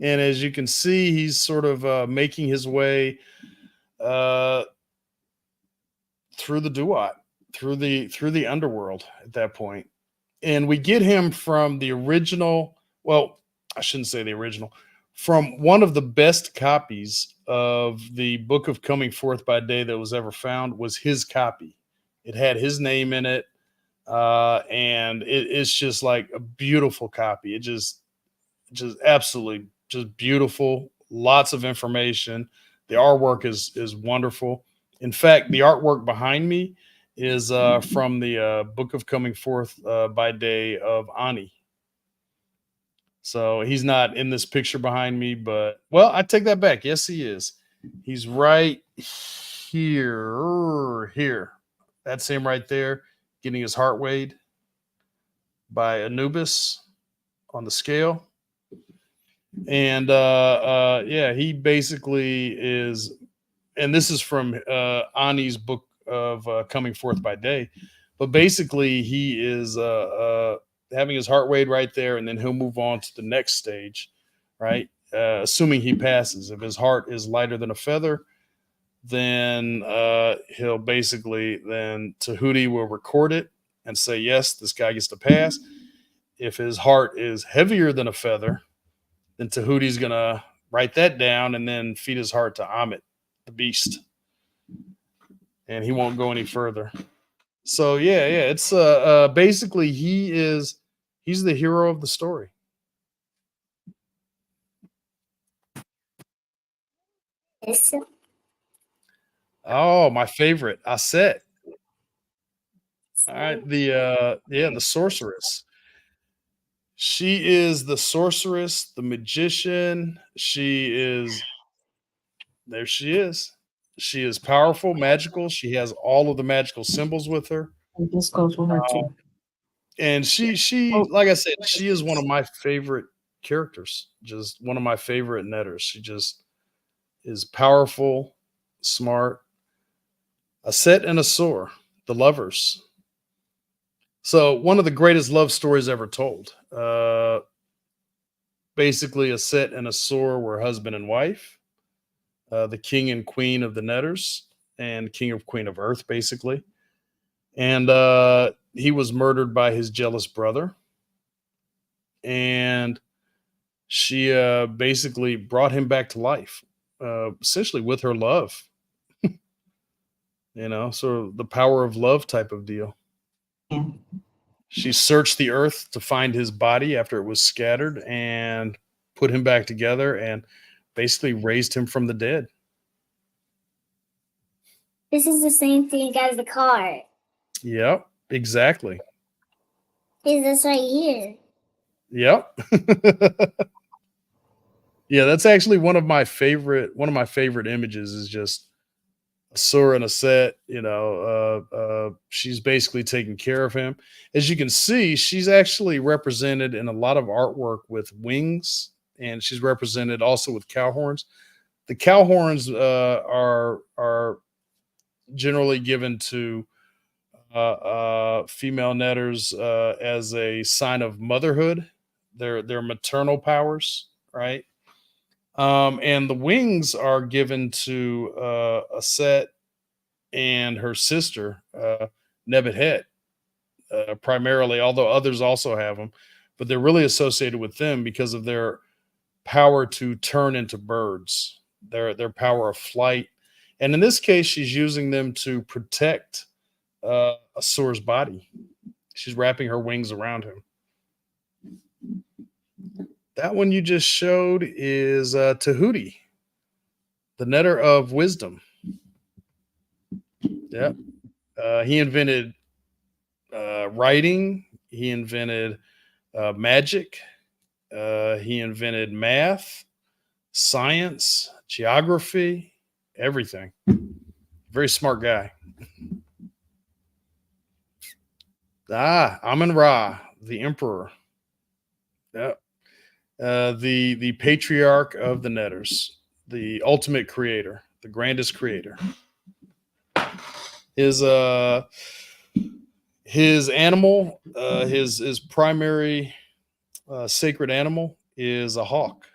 And as you can see, he's sort of making his way through the duat, through the underworld at that point. And we get him from the original. Well, I shouldn't say the original. From one of the best copies of the Book of Coming Forth by Day that was ever found was his copy. It had his name in it, and it's just like a beautiful copy. It just absolutely just beautiful. Lots of information. The artwork is wonderful. In fact, the artwork behind me is from the Book of Coming Forth by Day of Ani. So he's not in this picture behind me, but well, I take that back. Yes, he is. He's right here. Here. That's him right there, getting his heart weighed by Anubis on the scale. And yeah, he basically is, and this is from Ani's Book of Coming Forth by Day, but basically he is having his heart weighed right there, and then he'll move on to the next stage, right? Assuming he passes. If his heart is lighter than a feather, then he'll basically, then Tahuti will record it and say, yes, this guy gets to pass. If his heart is heavier than a feather, then Tahuti's going to write that down and then feed his heart to Amet, the beast. And he won't go any further. So yeah, it's basically he's the hero of the story. Oh, my favorite, Aset. All right, the sorceress. She is the sorceress, the magician. There she is. She is powerful, magical. She has all of the magical symbols with her. This goes with her too. And she like I said, she is one of my favorite characters. Just one of my favorite netters. She just is powerful, smart. Aset and Asur, the lovers. So one of the greatest love stories ever told. Basically, Aset and Asur were husband and wife, the king and queen of the Netters, and king of queen of Earth, basically. And he was murdered by his jealous brother. And she basically brought him back to life, essentially with her love. Sort of the power of love type of deal. Yeah. She searched the earth to find his body after it was scattered and put him back together and basically raised him from the dead. This is the same thing as the card. Yep, exactly. Is this right here? Yep. Yeah, that's actually one of my favorite images is just Asura and Aset. She's basically taking care of him. As you can see, she's actually represented in a lot of artwork with wings, and she's represented also with cow horns. The cow horns are generally given to female netters as a sign of motherhood. Their maternal powers, right? And the wings are given to Aset and her sister, Nebuchadnezzar, primarily, although others also have them, but they're really associated with them because of their power to turn into birds, their power of flight. And in this case, she's using them to protect Asur's body. She's wrapping her wings around him. That one you just showed is Tahuti, the netter of wisdom. Yeah. He invented writing. He invented magic. He invented math, science, geography, everything. Very smart guy. Amun-Ra, the emperor. Yep. The patriarch of the netters, the ultimate creator, the grandest creator. His animal, his primary sacred animal is a hawk.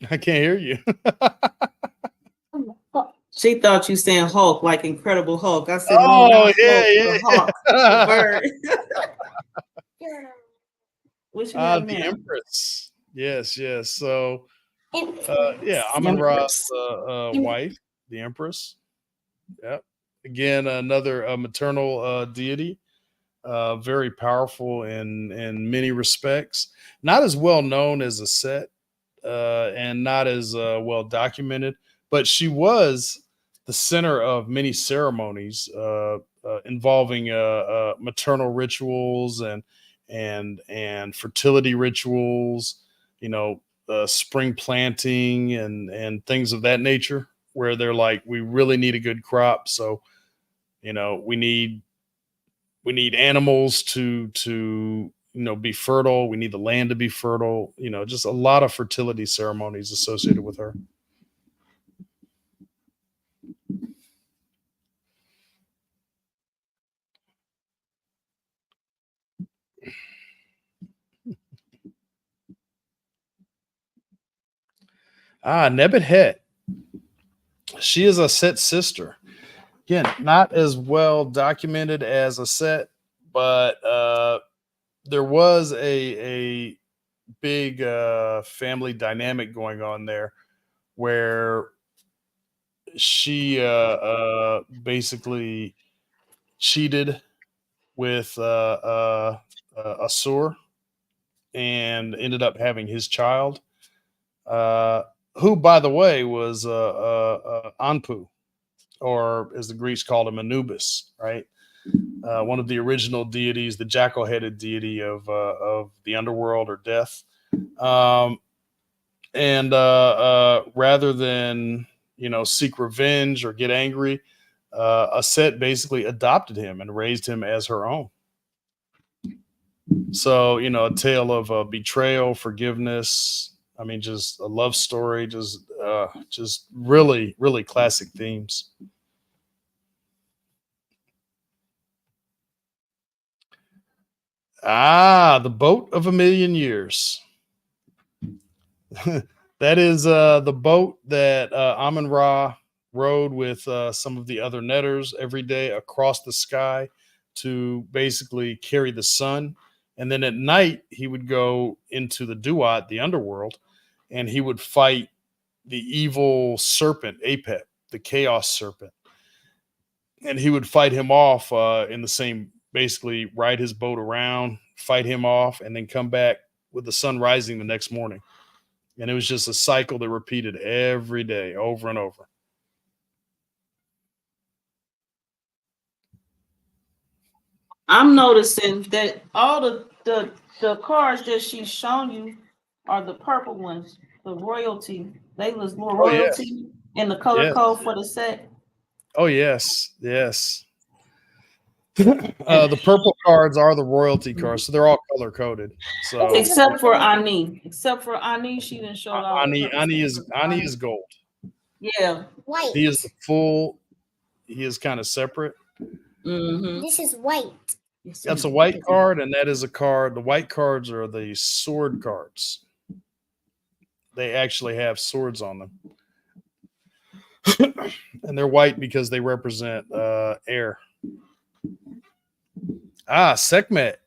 I can't hear you. She thought you saying Hulk, like Incredible Hulk. I said, Oh, no, yeah, Hulk, the bird. What's your name The now? Empress. Yes. So, Empress. yeah, Amun-Ra's wife, the Empress. Yep. Again, another maternal deity. Very powerful in many respects. Not as well known as Aset, and not as well documented, but she was the center of many ceremonies involving maternal rituals and fertility rituals. Spring planting and things of that nature, where they're like, we really need a good crop, so we need animals to be fertile. We need the land to be fertile. Just a lot of fertility ceremonies associated with her. Nebuchadnezzar. She is Aset's sister. Again, not as well documented as Aset, but there was a big family dynamic going on there where she basically cheated with Asur and ended up having his child, who, by the way, was Anpu, or as the Greeks called him, Anubis, right? One of the original deities, the jackal-headed deity of the underworld or death. And rather than seek revenge or get angry, Aset basically adopted him and raised him as her own. So, a tale of betrayal, forgiveness. I mean, just a love story, just really, really classic themes. The boat of a million years. That is the boat that Amun Ra rode with some of the other netters every day across the sky to basically carry the sun. And then at night, he would go into the Duat, the underworld, and he would fight the evil serpent, Apep, the chaos serpent. And he would fight him off in the same, basically ride his boat around, fight him off, and then come back with the sun rising the next morning. And it was just a cycle that repeated every day, over and over. I'm noticing that all the cards that she's shown you are the purple ones, the royalty. They list more royalty in the color code for the set. Oh, yes. The purple cards are the royalty cards, so they're all color coded. So except for Ani, she didn't show all. Ani is gold. Yeah, white. He is the full. He is kind of separate. Mm-hmm. This is white. That's a white card, and that is a card. The white cards are the sword cards. They actually have swords on them. And they're white because they represent air. Sekhmet.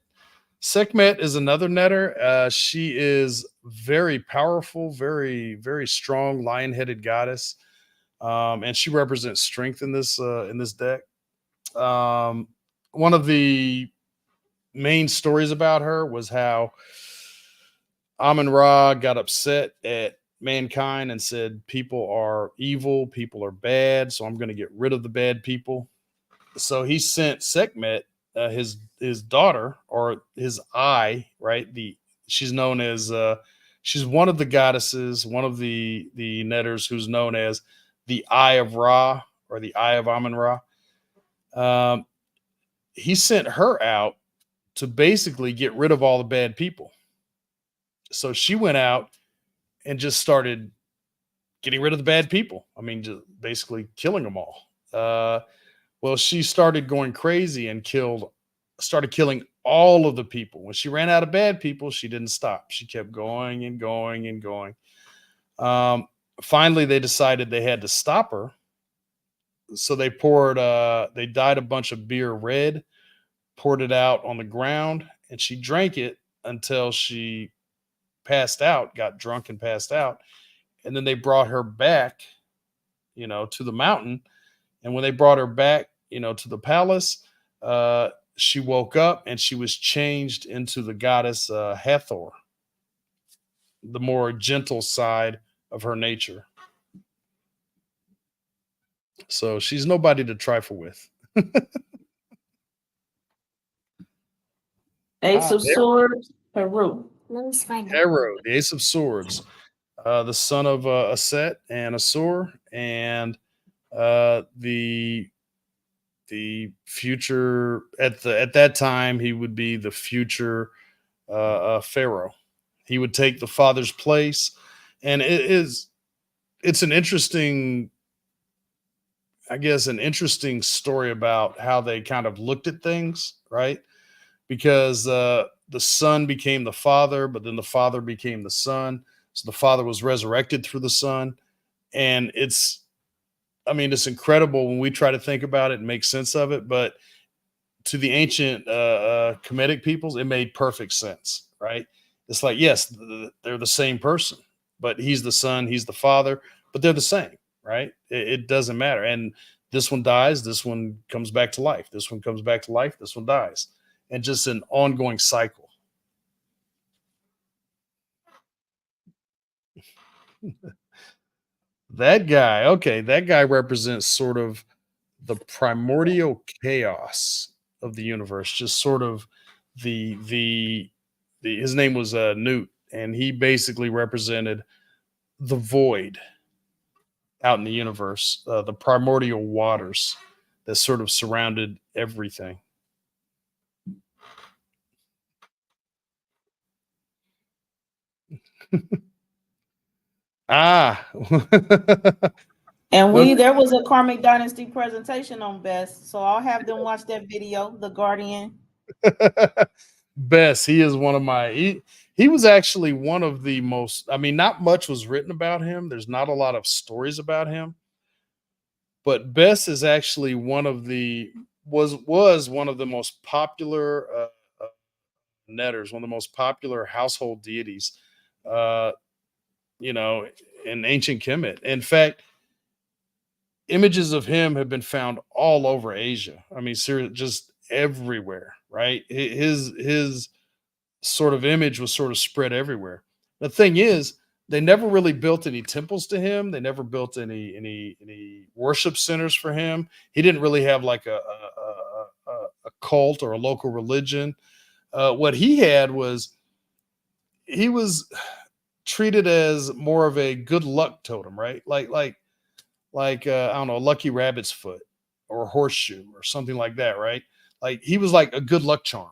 Sekhmet is another netter. She is very powerful, very, very strong, lion-headed goddess. And she represents strength in this deck. One of the main stories about her was how Amun Ra got upset at mankind and said, people are evil, people are bad, so I'm going to get rid of the bad people. So he sent Sekhmet, his daughter, or his eye, right? She's known as she's one of the goddesses, one of the netters who's known as the Eye of Ra, or the Eye of Amun Ra. He sent her out to basically get rid of all the bad people. So she went out and just started getting rid of the bad people. I mean, just basically killing them all. Well, she started going crazy and started killing all of the people. When she ran out of bad people, she didn't stop. She kept going and going and going. Finally, they decided they had to stop her. So they they dyed a bunch of beer red, poured it out on the ground, and she drank it until she passed out, got drunk and passed out. And then they brought her back, to the mountain. And when they brought her back, to the palace, she woke up and she was changed into the goddess Hathor, the more gentle side of her nature. So she's nobody to trifle with. Ace of Swords, Peru. Let me find it. Hero, the Ace of Swords, the son of Aset and Asur, and the future at that time, he would be the future pharaoh. He would take the father's place, and it's an interesting, I guess, an interesting story about how they kind of looked at things, right? Because the son became the father, but then the father became the son. So the father was resurrected through the son. And it's incredible when we try to think about it and make sense of it. But to the ancient Kemetic peoples, it made perfect sense, right? It's like, yes, they're the same person, but he's the son, he's the father, but they're the same, right? It doesn't matter. And this one dies, this one comes back to life. This one comes back to life, this one dies. And just an ongoing cycle. That guy represents sort of the primordial chaos of the universe, just sort of the his name was Newt, and he basically represented the void. out in the universe, the primordial waters that sort of surrounded everything. Ah, And Well, there was a Karmic Dynasty presentation on Best, so I'll have them watch that video, The Guardian. Bess, he is one of my. He was actually one of the most. I mean, not much was written about him. There's not a lot of stories about him, but Bess is actually one of the was one of the most popular netters, one of the most popular household deities. Uh, you know, in ancient Kemet. In fact, images of him have been found all over Asia. I mean, seriously, just everywhere, right? His sort of image was sort of spread everywhere. The thing is, they never really built any temples to him. They never built any worship centers for him. He didn't really have like a cult or a local religion. What he had was he was treated as more of a good luck totem, right? Like I don't know, lucky rabbit's foot or a horseshoe or something like that, right? Like he was like a good luck charm,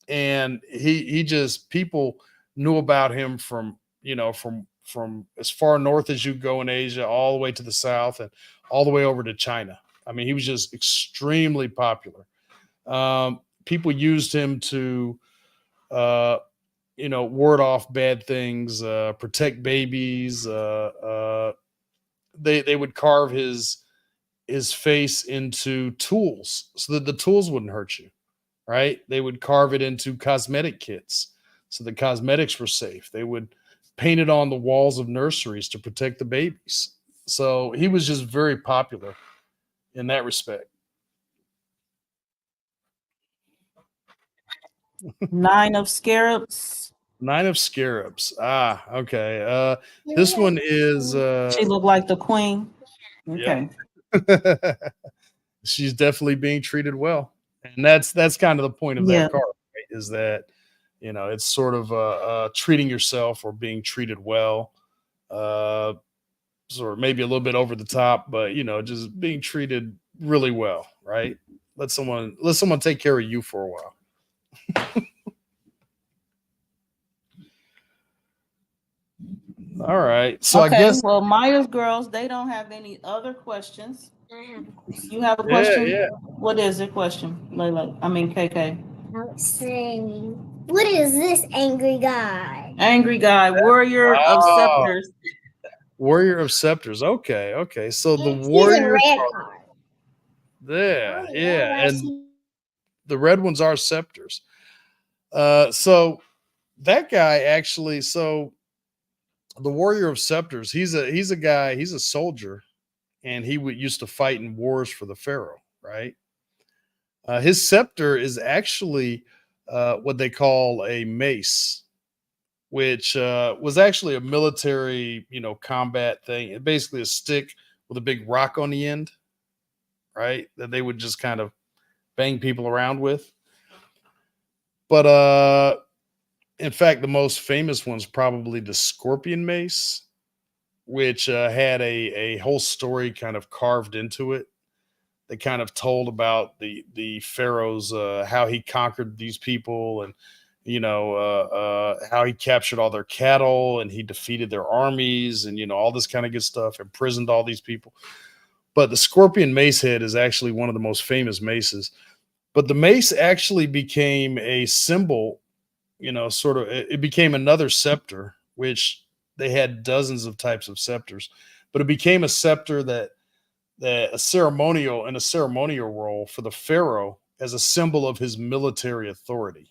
and he just people knew about him from from as far north as you go in Asia, all the way to the south, and all the way over to China. I mean, he was just extremely popular. People used him to uh, ward off bad things, protect babies. They would carve his face into tools so that the tools wouldn't hurt you, right? They would carve it into cosmetic kits so the cosmetics were safe. They would paint it on the walls of nurseries to protect the babies. So he was just very popular in that respect. 9 of Scarabs. Nine of Scarabs. Ah, okay. This one is She looked like the queen. Okay. Yep. She's definitely being treated well. And that's kind of the point of Yeah. that card, right? Is that it's sort of treating yourself or being treated well. Sort of maybe a little bit over the top, but just being treated really well, right? Let someone take care of you for a while. All right. So Okay, I guess well, Maya's girls, they don't have any other questions. I have a question. You have a question? yeah. What is the question, Layla? I mean, KK. Let's see. What is this angry guy? Angry guy, warrior of Oh, scepters. Warrior of Scepters. Okay. So the He's a warriors red are card. there. Oh, Yeah. I And see. the red ones are scepters. So that guy actually, so the Warrior of Scepters, he's a guy, he's a soldier, and he would used to fight in wars for the Pharaoh, right? His scepter is actually what they call a mace, which was actually a military, combat thing. It basically a stick with a big rock on the end, right? That they would just kind of bang people around with. But in fact, the most famous one's probably the Scorpion Mace, which had a whole story kind of carved into it. They kind of told about the pharaohs, how he conquered these people, and how he captured all their cattle, and he defeated their armies, and all this kind of good stuff, imprisoned all these people. But the Scorpion Mace head is actually one of the most famous maces. But the mace actually became a symbol, sort of. It became another scepter, which they had dozens of types of scepters, but it became a scepter that a ceremonial role for the pharaoh as a symbol of his military authority,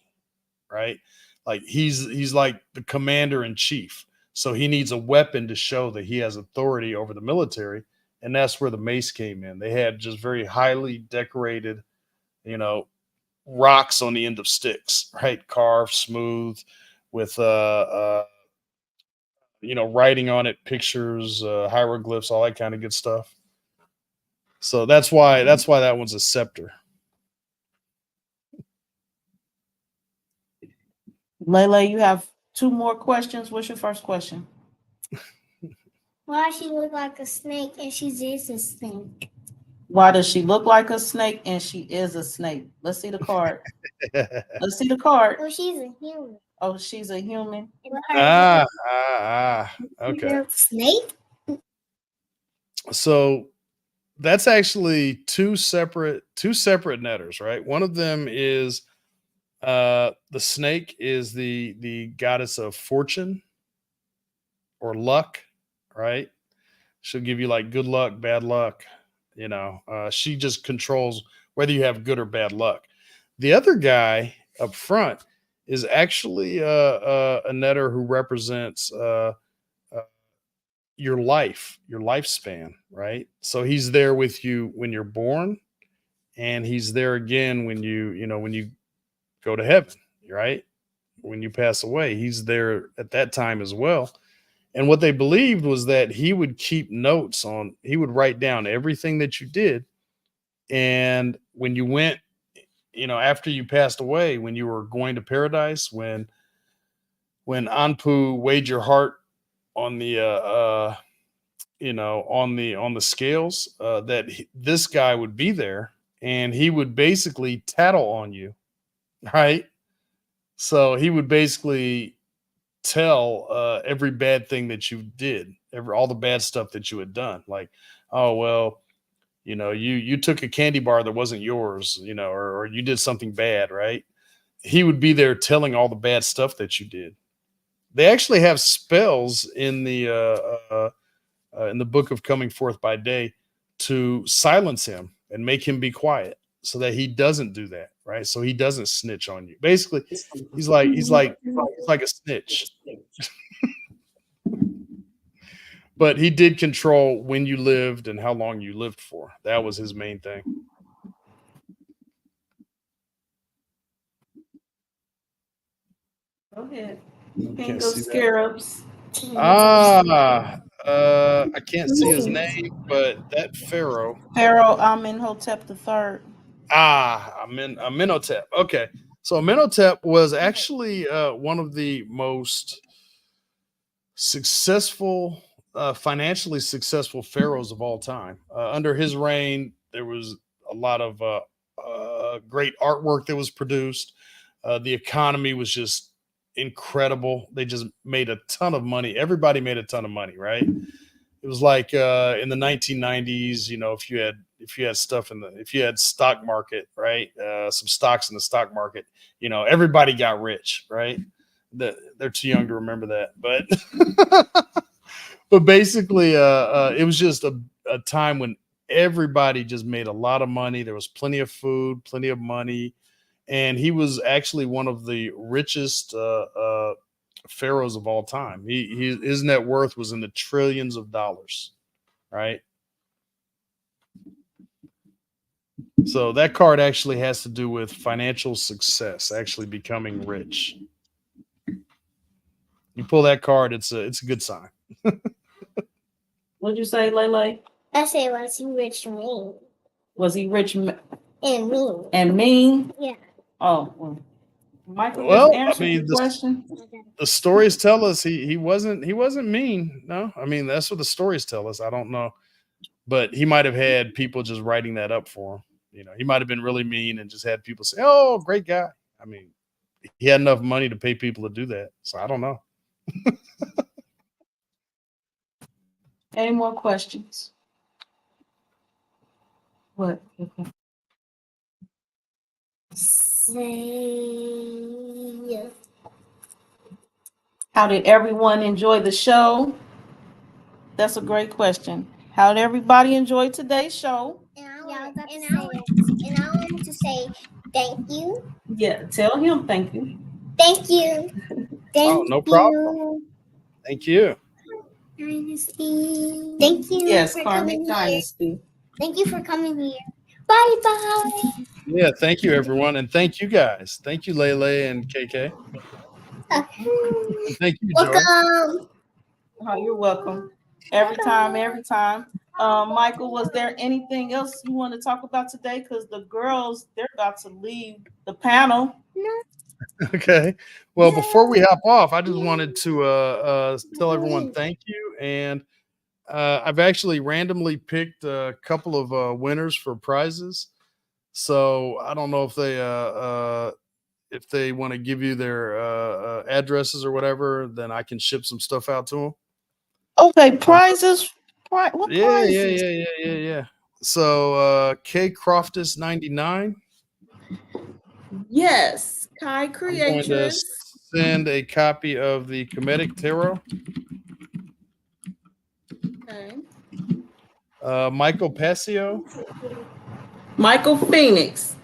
right? Like he's like the commander in chief, so he needs a weapon to show that he has authority over the military, and that's where the mace came in. They had just very highly decorated, you know, rocks on the end of sticks, right? Carved smooth with writing on it, pictures, hieroglyphs, all that kind of good stuff. So that's why that one's a scepter. Layla, you have 2 more questions. What's your first question? Why she look like a snake and she is a snake? Why does she look like a snake and she is a snake? Let's see the card. Let's see the card. Well, she's a human. Oh, she's a human. Okay. Snake? So that's actually two separate netters, right? One of them is the snake is the goddess of fortune or luck, right? She'll give you like good luck, bad luck. She just controls whether you have good or bad luck. The other guy up front is actually a netter who represents your life, your lifespan, right? So he's there with you when you're born, and he's there again when you go to heaven, right? When you pass away, he's there at that time as well. And what they believed was that he would keep notes he would write down everything that you did. And when you went, after you passed away, when you were going to paradise, when Anpu weighed your heart on the on the scales, this guy would be there, and he would basically tattle on you, right? So he would basically tell every bad thing that you did, all the bad stuff that you had done. Like, oh well, you took a candy bar that wasn't yours, or you did something bad, right? He would be there telling all the bad stuff that you did. They actually have spells in the book of Coming Forth by Day to silence him and make him be quiet so that he doesn't do that, right? So he doesn't snitch on you. Basically, he's like a snitch. But he did control when you lived and how long you lived for. That was his main thing. Go ahead. Can't King of see that. Scarabs. I can't see his name, but that pharaoh. Pharaoh Amenhotep III. Amenhotep. Okay, so Amenhotep was actually one of the most successful, financially successful pharaohs of all time. Under his reign, there was a lot of great artwork that was produced. The economy was just incredible. They just made a ton of money. Everybody made a ton of money, right? It was like in the 1990s, if you had stock market, right? Some stocks in the stock market, everybody got rich, right? They're too young to remember that, but basically, it was just a time when everybody just made a lot of money. There was plenty of food, plenty of money, and he was actually one of the richest pharaohs of all time. His net worth was in the trillions of dollars, right? So that card actually has to do with financial success, actually becoming rich. You pull that card, it's a good sign. What'd you say, Lele? I say, was he rich and mean? Was he rich and mean? And mean? Yeah. Oh, well. Michael, Well, just answer the question. The stories tell us he wasn't mean. No, I mean that's what the stories tell us. I don't know, but he might have had people just writing that up for him. He might have been really mean and just had people say, "Oh, great guy." I mean, he had enough money to pay people to do that. So I don't know. Any more questions? What? Okay. Say, How did everyone enjoy the show? That's a great question. How did everybody enjoy today's show? And I want to say thank you. Yeah, tell him thank you. Thank you. Thank no problem. Thank you. Dynasty. Thank you. Yes, for Karmic coming Dynasty. here. Thank you for coming here. Bye bye. Yeah, thank you everyone, and thank you guys. Thank you, Lele and KK. And thank you, George. Welcome. Oh, you're welcome. Every time. Michael, was there anything else you want to talk about today? Because the girls, they're about to leave the panel. No. Okay. Well, before we hop off, I just wanted to tell everyone thank you, and I've actually randomly picked a couple of winners for prizes. So I don't know if they want to give you their addresses or whatever, then I can ship some stuff out to them. Okay, prizes. What Yeah, prizes? yeah. So K Croftus 99. Yes, Kai I'm going to Creatress. send a copy of the Kemetic Tarot. Okay. Michael Passio. Michael Phoenix.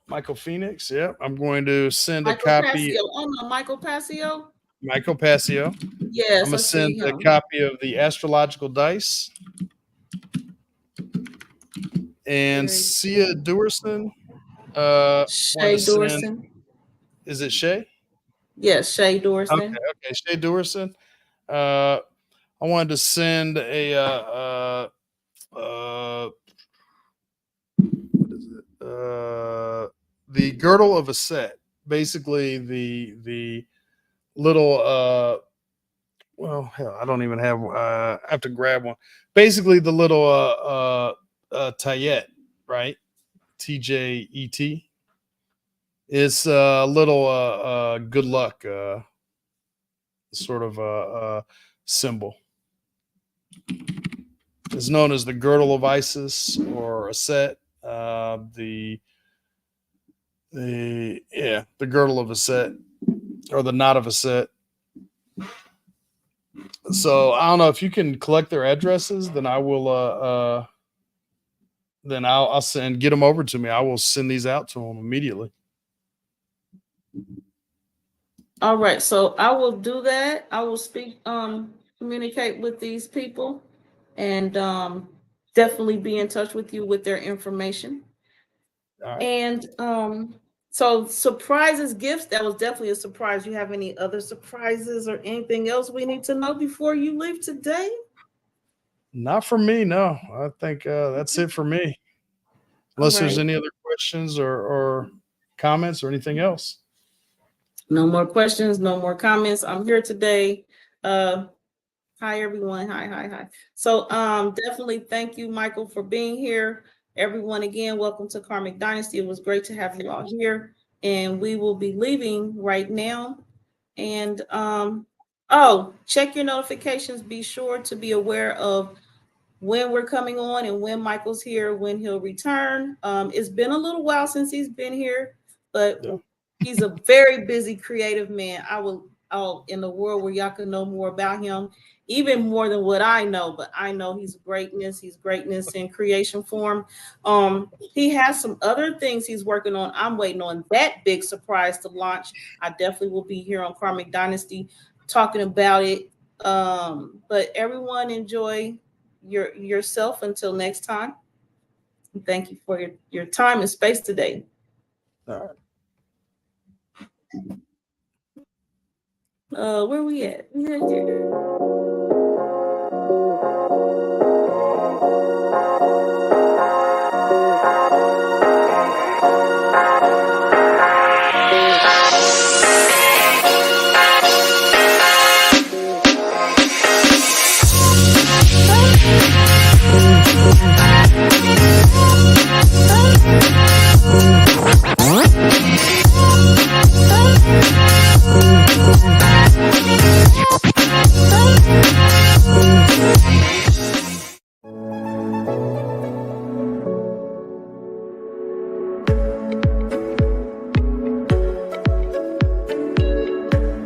Michael Phoenix. Yeah, I'm going to send a Michael copy. Passio. Oh no, Michael Passio. Michael Passio. I'm Yes, gonna I see send a him. copy of the astrological dice. And Very Sia Dewerson. Wanted Shay to send. Dorson. Is it Shay? Yes, Shay Okay, Dorson. okay. Shay Dewerson. I wanted to send what is it? The girdle of Aset. Basically, the little well, hell, I don't even have. I have to grab one. Basically, the little Tayet, right? TJET. It's a little good luck sort of symbol. It's known as the girdle of Isis or Aset. The girdle of Aset or the knot of Aset. So I don't know if you can collect their addresses, then I will then I'll send get them over to me. I will send these out to them immediately. All right, so I will do that. I will communicate with these people and definitely be in touch with you with their information. All right. And so surprises, gifts, that was definitely a surprise. You have any other surprises or anything else we need to know before you leave today? Not for me, no. I think that's it for me. Unless there's any other questions or comments or anything else. No more questions, no more comments. I'm here today. Hi everyone. Hi. So definitely thank you, Michael, for being here. Everyone, again, welcome to Karmic Dynasty. It was great to have you all here. And we will be leaving right now. And oh, check your notifications. Be sure to be aware of when we're coming on and when Michael's here, when he'll return. It's been a little while since he's been here, but he's a very busy, creative man. I will out in the world where y'all can know more about him, even more than what I know, but I know he's greatness in creation form. He has some other things he's working on. I'm waiting on that big surprise to launch. I definitely will be here on Karmic Dynasty talking about it. But everyone enjoy yourself until next time. Thank you for your time and space today. All right. Where we at? Yeah.